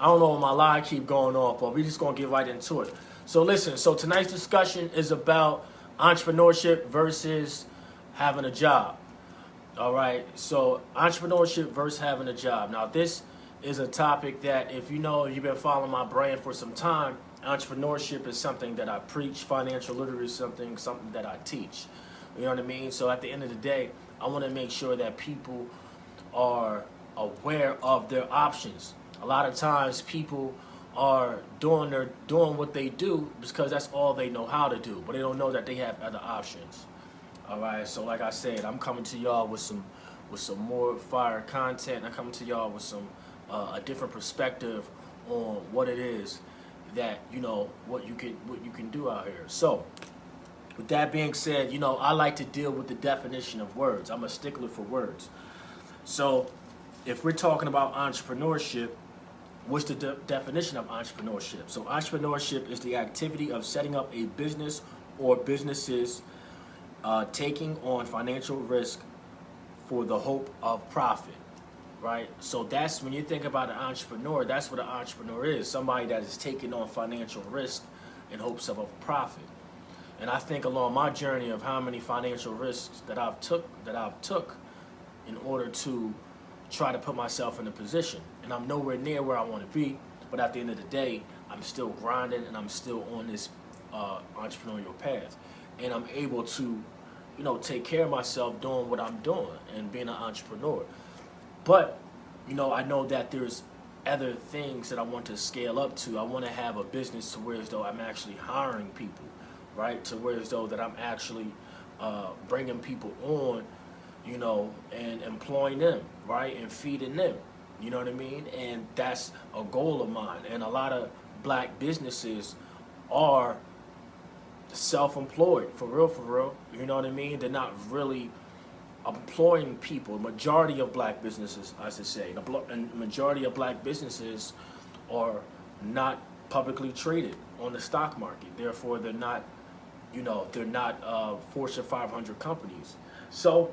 I don't know why my line keep going off, but we're just gonna get right into it. So listen, so tonight's discussion is about entrepreneurship versus having a job. All right, so entrepreneurship versus having a job. Now this is a topic that if you know you've been following my brand for some time, entrepreneurship is something that I preach, financial literacy is something that I teach. You know what I mean? So at the end of the day, I want to make sure that people are aware of their options. A lot of times people are doing what they do because that's all they know how to do, but they don't know that they have other options. All right, so like I said, I'm coming to y'all with some more fire content. I'm coming to y'all with some a different perspective on what it is that what you can do out here. So with that being said, I like to deal with the definition of words. I'm a stickler for words. So if we're talking about entrepreneurship, what's the definition of entrepreneurship? So entrepreneurship is the activity of setting up a business or businesses, taking on financial risk for the hope of profit, right? So that's when you think about an entrepreneur, that's what an entrepreneur is, somebody that is taking on financial risk in hopes of a profit. And I think along my journey of how many financial risks that I've took in order to try to put myself in a position. And I'm nowhere near where I want to be, but at the end of the day, I'm still grinding and I'm still on this entrepreneurial path. And I'm able to, take care of myself doing what I'm doing and being an entrepreneur. But, I know that there's other things that I want to scale up to. I want to have a business to where as though I'm actually hiring people, right? To where as though that I'm actually bringing people on, and employing them, right? And feeding them, you know what I mean? And that's a goal of mine. And a lot of black businesses are self-employed, for real, you know what I mean? They're not really employing people. Majority of black businesses, I should say, and majority of black businesses are not publicly traded on the stock market. Therefore, they're not, Fortune 500 companies. So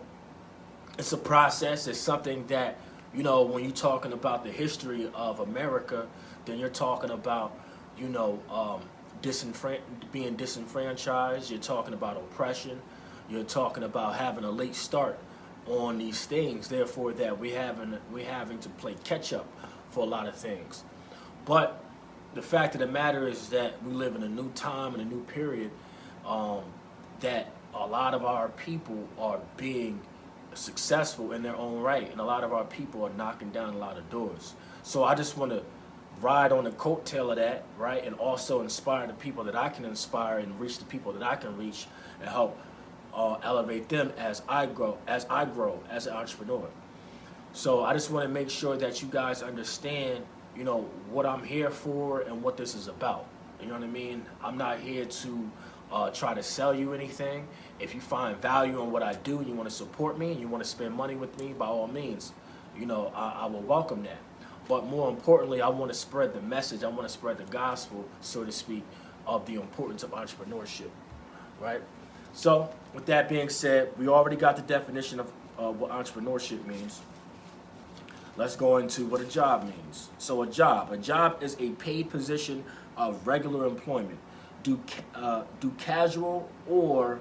it's a process. It's something that, when you're talking about the history of America, then you're talking about, being disenfranchised. You're talking about oppression. You're talking about having a late start on these things. Therefore, that we're having to play catch up for a lot of things. But the fact of the matter is that we live in a new time and a new period, that a lot of our people are being successful in their own right, and a lot of our people are knocking down a lot of doors. So I just want to ride on the coattail of that, right, and also inspire the people that I can inspire and reach the people that I can reach and help elevate them as I grow as an entrepreneur. So I just want to make sure that you guys understand, what I'm here for and what this is about. You know what I mean? I'm not here to try to sell you anything. If you find value in what I do and you want to support me and you want to spend money with me, by all means, I will welcome that. But more importantly, I want to spread the message. I want to spread the gospel, so to speak, of the importance of entrepreneurship, right? So with that being said, we already got the definition of what entrepreneurship means. Let's go into what a job means. So a job is a paid position of regular employment. Do casual or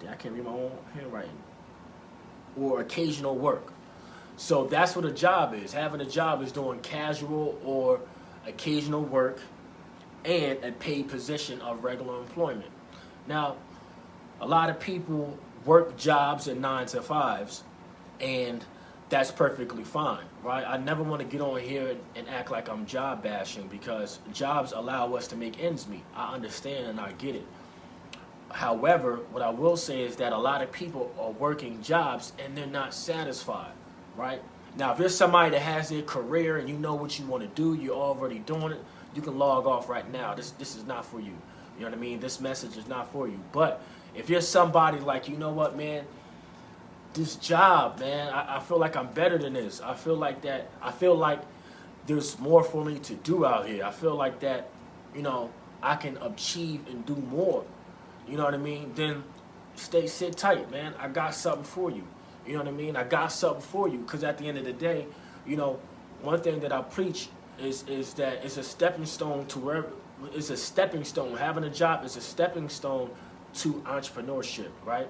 I can't read my own handwriting, or occasional work. So that's what a job is. Having a job is doing casual or occasional work and a paid position of regular employment. Now, a lot of people work jobs at 9 to 5s, and that's perfectly fine, right? I never want to get on here and act like I'm job bashing, because jobs allow us to make ends meet. I understand and I get it. However, what I will say is that a lot of people are working jobs and they're not satisfied, right? Now, if there's somebody that has their career and you know what you want to do, you're already doing it, you can log off right now. This is not for you. You know what I mean? This message is not for you. But if you're somebody like, you know what, man, this job, man, I feel like I'm better than this. I feel like there's more for me to do out here. I feel like that, I can achieve and do more. You know what I mean? Then sit tight, man. I got something for you. You know what I mean? I got something for you, because at the end of the day, you know, one thing that I preach is that it's a stepping stone to wherever. It's a stepping stone. Having a job is a stepping stone to entrepreneurship, right?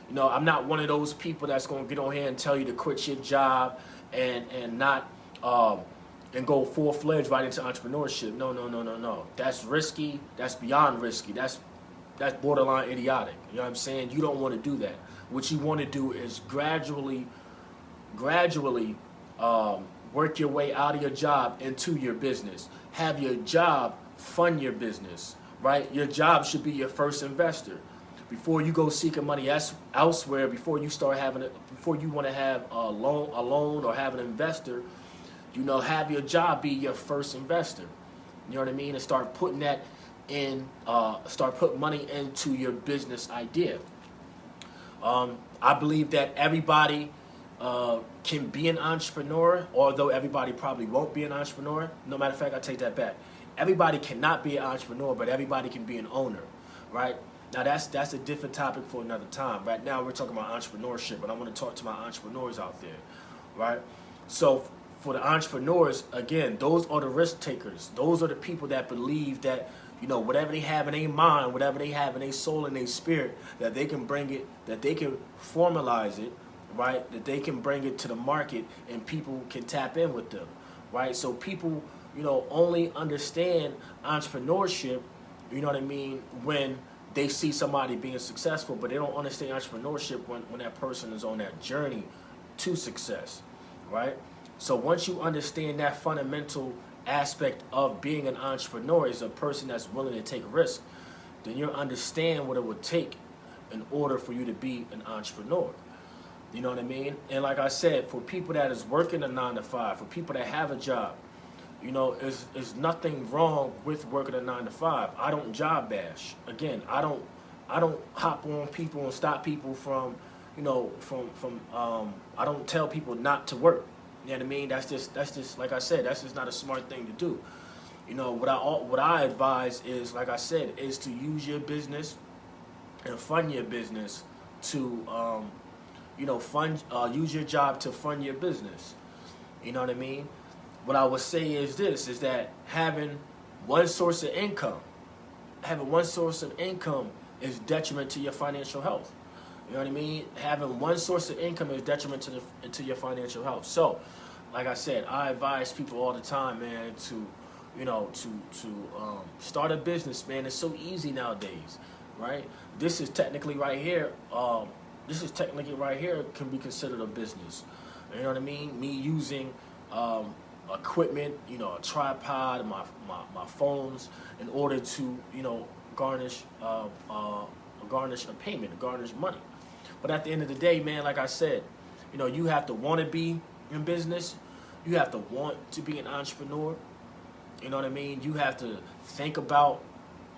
You know, I'm not one of those people that's going to get on here and tell you to quit your job and not and go full-fledged right into entrepreneurship. No. That's risky. That's beyond risky. That's borderline idiotic. You know what I'm saying? You don't want to do that. What you want to do is gradually work your way out of your job into your business. Have your job fund your business, right? Your job should be your first investor. Before you go seeking money elsewhere, before you want to have a loan or have an investor, you know, have your job be your first investor. You know what I mean? And start putting that in, start putting money into your business idea. I believe that everybody can be an entrepreneur, although everybody probably won't be an entrepreneur. No matter of fact, I take that back. Everybody cannot be an entrepreneur, but everybody can be an owner, right? Now that's a different topic for another time. Right now we're talking about entrepreneurship, but I want to talk to my entrepreneurs out there, right? So for the entrepreneurs, again, those are the risk takers. Those are the people that believe that, you know, whatever they have in their mind, whatever they have in their soul and their spirit, that they can bring it, that they can formalize it, right? That they can bring it to the market and people can tap in with them, right? So people, you know, only understand entrepreneurship, you know what I mean, when they see somebody being successful, but they don't understand entrepreneurship when that person is on that journey to success, right? So once you understand that fundamental aspect of being an entrepreneur is a person that's willing to take risks, then you'll understand what it would take in order for you to be an entrepreneur. You know what I mean? And like I said, for people that is working a 9-to-5, for people that have a job, you know, is nothing wrong with working a 9-to-5. I don't job bash. Again, I don't hop on people and stop people from, you know, I don't tell people not to work. You know what I mean? That's just like I said, that's just not a smart thing to do. You know, what I advise is, like I said, is to use your business and fund your business to, you know, use your job to fund your business. You know what I mean? What I would say is this, is that having one source of income is detriment to your financial health. You know what I mean? Having one source of income is detriment to your financial health. So, like I said, I advise people all the time, man, to, you know, to start a business, man. It's so easy nowadays, right? This is technically right here can be considered a business. You know what I mean? Me using equipment, you know, a tripod, my phones, in order to, you know, garnish a payment, garnish money. But at the end of the day, man, like I said, you know, you have to want to be in business. You have to want to be an entrepreneur. You know what I mean? You have to think about,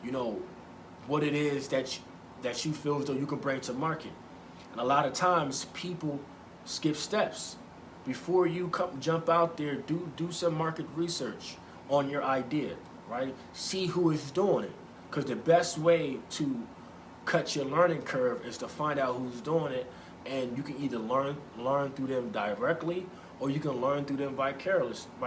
you know, what it is that you feel as though you can bring to market. And a lot of times people skip steps. Before you jump out there, do some market research on your idea, right? See who is doing it. Because the best way to cut your learning curve is to find out who's doing it, and you can either learn through them directly, or you can learn through them vicariously. You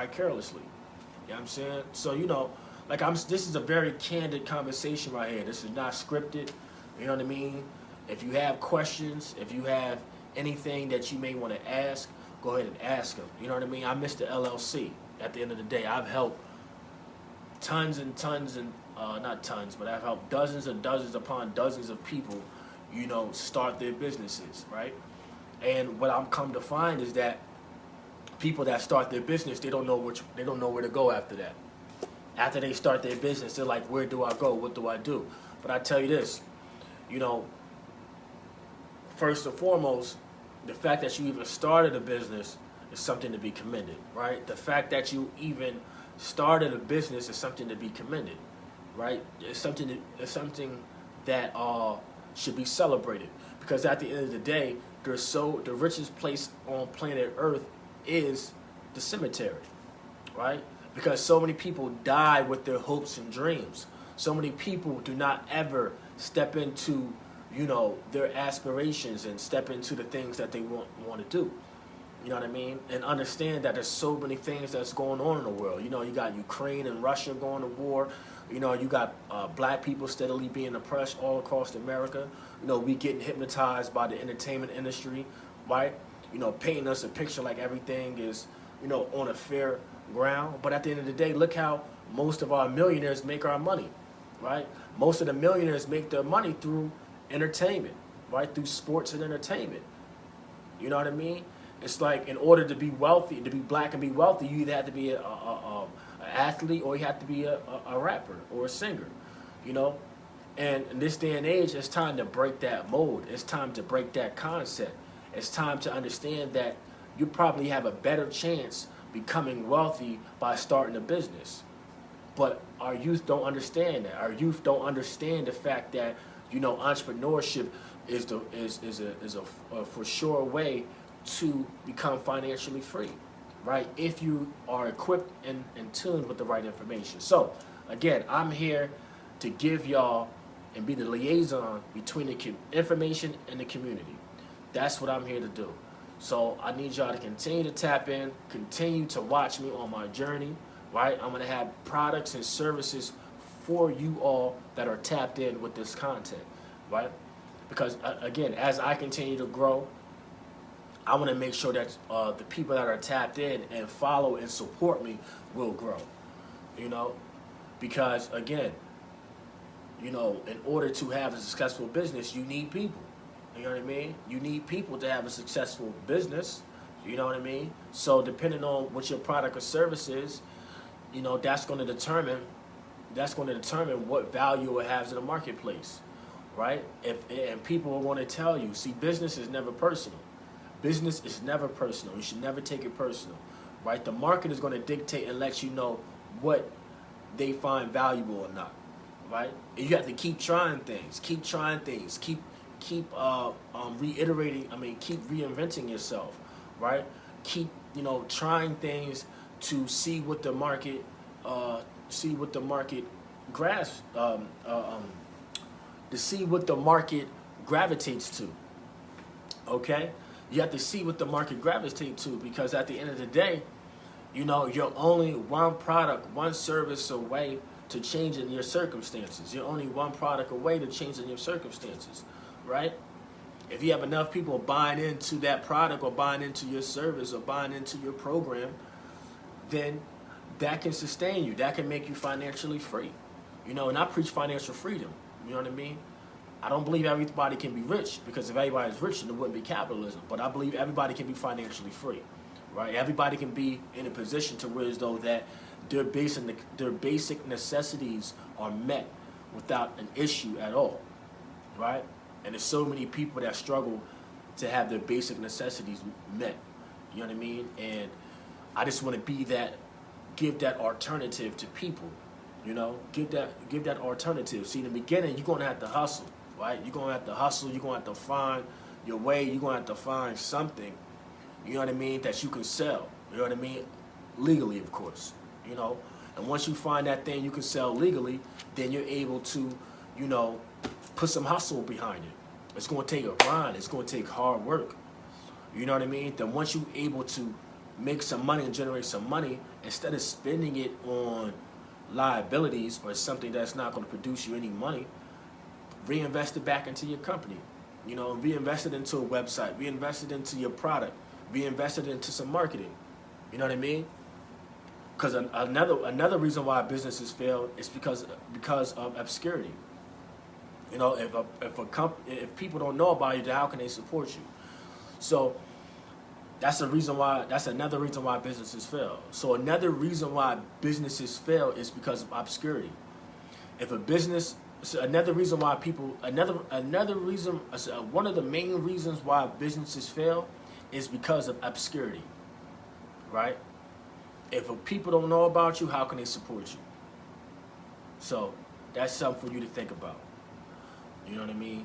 know what I'm saying? So, you know, like this is a very candid conversation right here. This is not scripted. You know what I mean? If you have questions, if you have anything that you may want to ask, go ahead and ask them. You know what I mean? I'm Mr. LLC. At the end of the day, I've helped tons and tons and not tons, but I've helped dozens and dozens upon dozens of people, you know, start their businesses, right? And what I'm come to find is that people that start their business, they don't know where to go after that. After they start their business, they're like, where do I go? What do I do? But I tell you this, you know, first and foremost, the fact that you even started a business is something to be commended, right? The fact that you even started a business is something to be commended, right? It's something that should be celebrated, because at the end of the day, the richest place on planet Earth is the cemetery, right? Because so many people die with their hopes and dreams. So many people do not ever step into their aspirations and step into the things that they want to do. You know what I mean? And understand that there's so many things that's going on in the world. You got Ukraine and Russia going to war. You got black people steadily being oppressed all across America. We getting hypnotized by the entertainment industry, right? Painting us a picture like everything is, on a fair ground. But at the end of the day, look how most of our millionaires make our money, right? Most of the millionaires make their money through entertainment, right? Through sports and entertainment. You know what I mean? It's like, in order to be wealthy, to be black and be wealthy, you either have to be an athlete, or you have to be a rapper or a singer, And in this day and age, it's time to break that mold. It's time to break that concept. It's time to understand that you probably have a better chance becoming wealthy by starting a business. But our youth don't understand that. Our youth don't understand the fact that, entrepreneurship is a for sure way to become financially free, right? If you are equipped and tuned with the right information. So, again, I'm here to give y'all and be the liaison between the information and the community. That's what I'm here to do. So I need y'all to continue to tap in, continue to watch me on my journey, right? I'm going to have products and services for you all that are tapped in with this content, right? Because, again, as I continue to grow, I want to make sure that the people that are tapped in and follow and support me will grow, because, again, in order to have a successful business, you need people. You know what I mean? You need people to have a successful business. You know what I mean? So depending on what your product or service is, that's going to determine what value it has in the marketplace, right? And people are going to tell you, see, business is never personal. Business is never personal. You should never take it personal, right? The market is going to dictate and let you know what they find valuable or not, right? And you have to keep trying things, keep reiterating. Keep reinventing yourself, right? Keep trying things to see what the market grasps, to see what the market gravitates to. Okay. You have to see what the market gravitates to, because at the end of the day, you're only one product, one service away to changing your circumstances. You're only one product away to changing your circumstances, right? If you have enough people buying into that product or buying into your service or buying into your program, then that can sustain you. That can make you financially free. And I preach financial freedom. You know what I mean? I don't believe everybody can be rich, because if everybody's rich, then it wouldn't be capitalism. But I believe everybody can be financially free, right? Everybody can be in a position to where as though that their basic necessities are met without an issue at all, right? And there's so many people that struggle to have their basic necessities met. You know what I mean? And I just want to give that alternative to people. Give that alternative. See, in the beginning, you're going to have to hustle. Right? You're going to have to hustle. You're going to have to find your way. You're going to have to find something, that you can sell. You know what I mean? Legally, of course. And once you find that thing you can sell legally, then you're able to, put some hustle behind it. It's going to take a grind. It's going to take hard work. You know what I mean? Then once you're able to make some money and generate some money, instead of spending it on liabilities or something that's not going to produce you any money, reinvest it back into your company. Reinvest it into a website, reinvest it into your product, reinvest it into some marketing. You know what I mean? Because another reason why businesses fail is because of obscurity. If people don't know about you, then how can they support you? So that's another reason why businesses fail. So another reason why businesses fail is because of obscurity. One of the main reasons why businesses fail is because of obscurity, right? If people don't know about you, how can they support you? So that's something for you to think about. You know what I mean?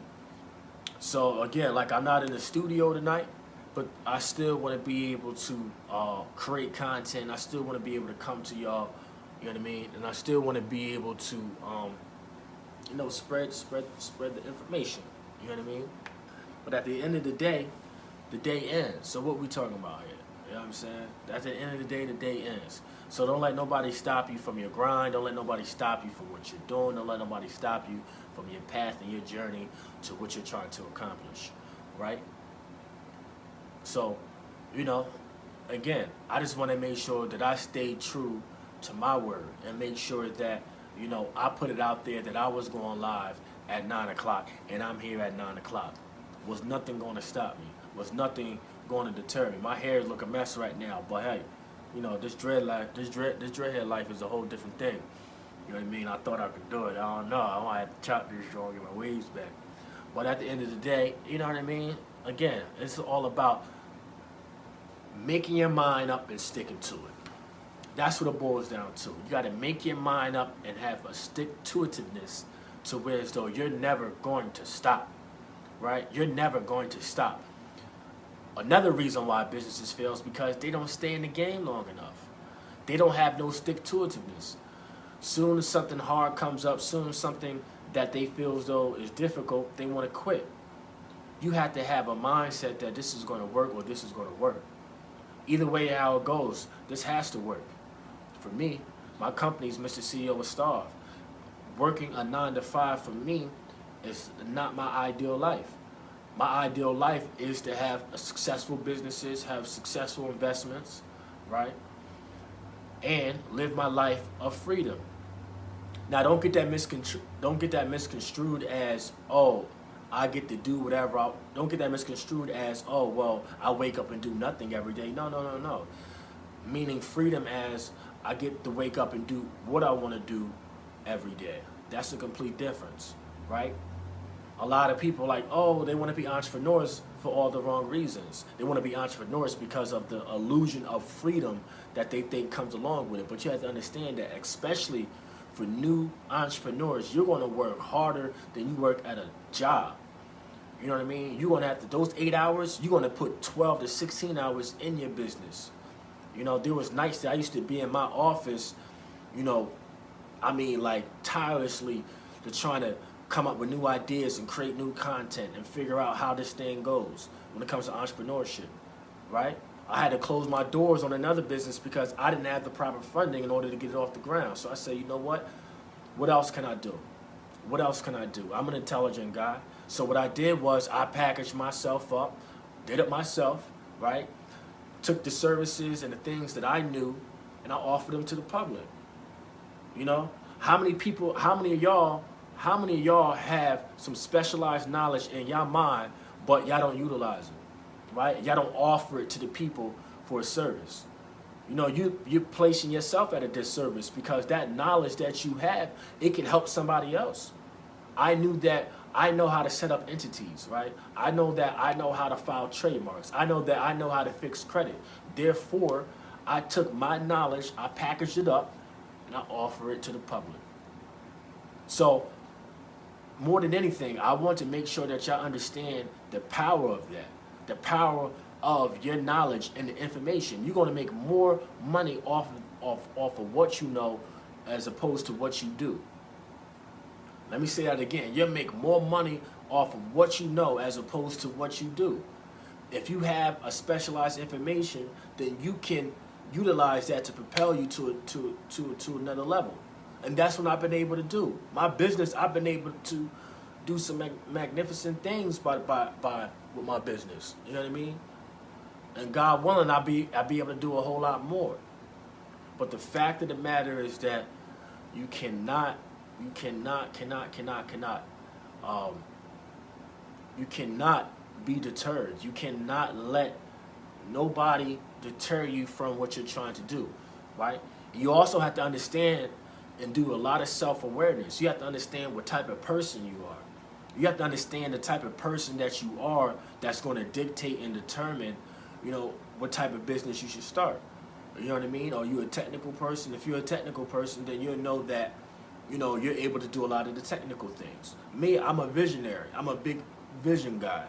So again, I'm not in the studio tonight, but I still want to be able to create content. I still want to be able to come to y'all. You know what I mean? And I still want to be able to, spread the information. You know what I mean? But at the end of the day ends. So what we talking about here? You know what I'm saying? At the end of the day ends. So don't let nobody stop you from your grind. Don't let nobody stop you from what you're doing. Don't let nobody stop you from your path and your journey to what you're trying to accomplish, right? So, again, I just want to make sure that I stay true to my word and make sure that, I put it out there that I was going live at 9 o'clock and I'm here at 9 o'clock. Was nothing going to stop me. Was nothing going to deter me. My hair look a mess right now, but hey, this dreadhead life is a whole different thing. You know what I mean? I thought I could do it. I don't know. I might have to chop this short and get my waves back. But at the end of the day, you know what I mean? Again, it's all about making your mind up and sticking to it. That's what it boils down to. You got to make your mind up and have a stick-to-itiveness to where as though you're never going to stop, right? You're never going to stop. Another reason why businesses fail is because they don't stay in the game long enough. They don't have no stick-to-itiveness. Soon as something hard comes up, soon as something that they feel as though is difficult, they want to quit. You have to have a mindset that this is going to work or this is going to work. Either way how it goes, this has to work. For me, my company's Mr. CEO of Starve. Working a 9-to-5 for me is not my ideal life. My ideal life is to have successful businesses, have successful investments, right? And live my life of freedom. Now, don't get that misconstrued as, oh, I get to do whatever. Don't get that misconstrued as, oh, well, I wake up and do nothing every day. No. Meaning freedom as I get to wake up and do what I want to do every day. That's a complete difference, right? A lot of people they want to be entrepreneurs for all the wrong reasons. They want to be entrepreneurs because of the illusion of freedom that they think comes along with it. But you have to understand that, especially for new entrepreneurs, you're going to work harder than you work at a job. You know what I mean? You're going to have to, those 8 hours, you're going to put 12 to 16 hours in your business. There was nights that I used to be in my office, tirelessly to trying to come up with new ideas and create new content and figure out how this thing goes when it comes to entrepreneurship, right? I had to close my doors on another business because I didn't have the proper funding in order to get it off the ground. So I said, you know what? What else can I do? What else can I do? I'm an intelligent guy. So what I did was I packaged myself up, did it myself, right? Took the services and the things that I knew and I offered them to the public. How many of y'all have some specialized knowledge in your mind, but y'all don't utilize it, right? Y'all don't offer it to the people for a service. You're placing yourself at a disservice because that knowledge that you have, it can help somebody else. I knew that I know how to set up entities, right? I know that I know how to file trademarks. I know that I know how to fix credit. Therefore, I took my knowledge, I packaged it up, and I offer it to the public. So, more than anything, I want to make sure that y'all understand the power of that, the power of your knowledge and the information. You're going to make more money off of what you know as opposed to what you do. Let me say that again. You'll make more money off of what you know as opposed to what you do. If you have a specialized information, then you can utilize that to propel you to another level. And that's what I've been able to do. My business, I've been able to do some magnificent things with my business. You know what I mean? And God willing, I'll be able to do a whole lot more. But the fact of the matter is that you cannot be deterred. You cannot let nobody deter you from what you're trying to do, right? You also have to understand and do a lot of self-awareness. You have to understand what type of person you are. You have to understand the type of person that you are that's going to dictate and determine, what type of business you should start. You know what I mean? Are you a technical person? If you're a technical person, then you'll know that, you're able to do a lot of the technical things. Me, I'm a visionary. I'm a big vision guy.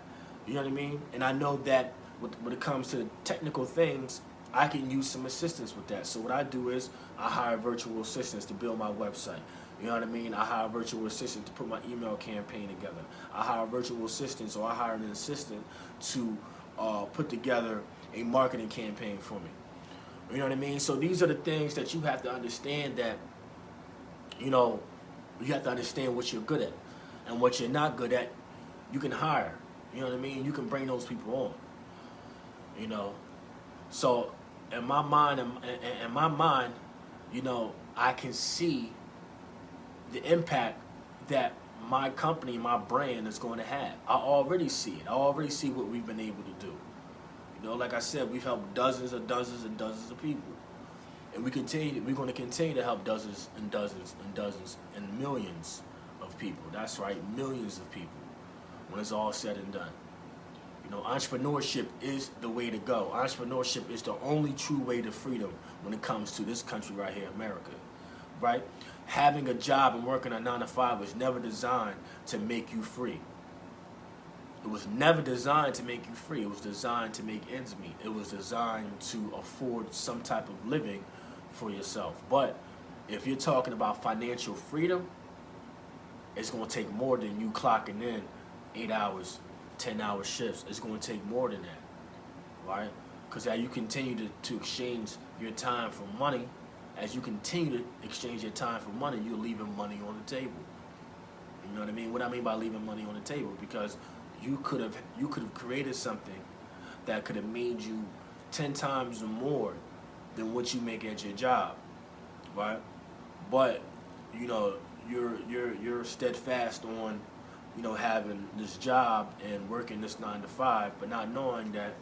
You know what I mean? And I know that when it comes to technical things, I can use some assistance with that. So what I do is I hire virtual assistants to build my website. You know what I mean? I hire a virtual assistant to put my email campaign together. I hire virtual assistants, or I hire an assistant to put together a marketing campaign for me. You know what I mean? So these are the things that you have to understand, that, you know, you have to understand what you're good at. And what you're not good at, you can hire. You know what I mean? You can bring those people on. You know? So in my mind, you know, I can see the impact that my company, my brand is going to have. I already see it. I already see what we've been able to do. You know, like I said, we've helped dozens and dozens and dozens of people. And we're going to continue to help dozens and dozens and dozens and millions of people. That's right, millions of people, when it's all said and done. You know, entrepreneurship is the way to go. Entrepreneurship is the only true way to freedom when it comes to this country right here, America. Right? Having a job and working a 9-to-5 was never designed to make you free. It was never designed to make you free. It was designed to make ends meet. It was designed to afford some type of living for yourself. But if you're talking about financial freedom, it's going to take more than you clocking in 8 hours, 10-hour shifts. It's going to take more than that, right? Because as you continue to exchange your time for money, as you continue to exchange your time for money, you're leaving money on the table. You know what I mean? What I mean by leaving money on the table, because you could have created something that could have made you 10 times more than what you make at your job, right? But you know, you're steadfast on, you know, having this job and working this 9-to-5, but not knowing that,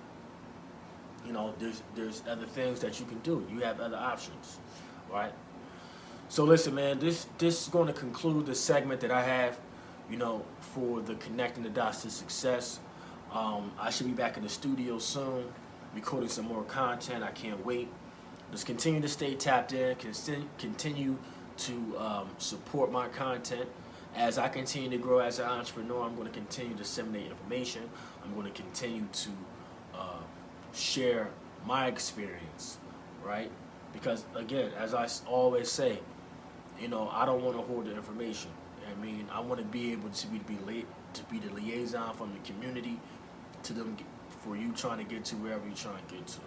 you know, there's other things that you can do. You have other options, right? So listen, man, this is going to conclude the segment that I have, you know, for the Connecting the Dots to Success. I should be back in the studio soon, recording some more content. I can't wait. Just continue to stay tapped in, continue to support my content. As I continue to grow as an entrepreneur, I'm going to continue to disseminate information. I'm going to continue to share my experience, right? Because again, as I always say, you know, I don't want to hoard the information. I mean, I want to be able to be the liaison from the community to them, for you trying to get to wherever you're trying to get to.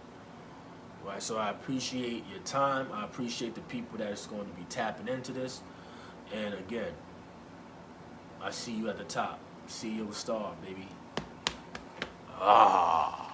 Right? So I appreciate your time. I appreciate the people that is going to be tapping into this. And again, I see you at the top. CEO star, baby. Ah.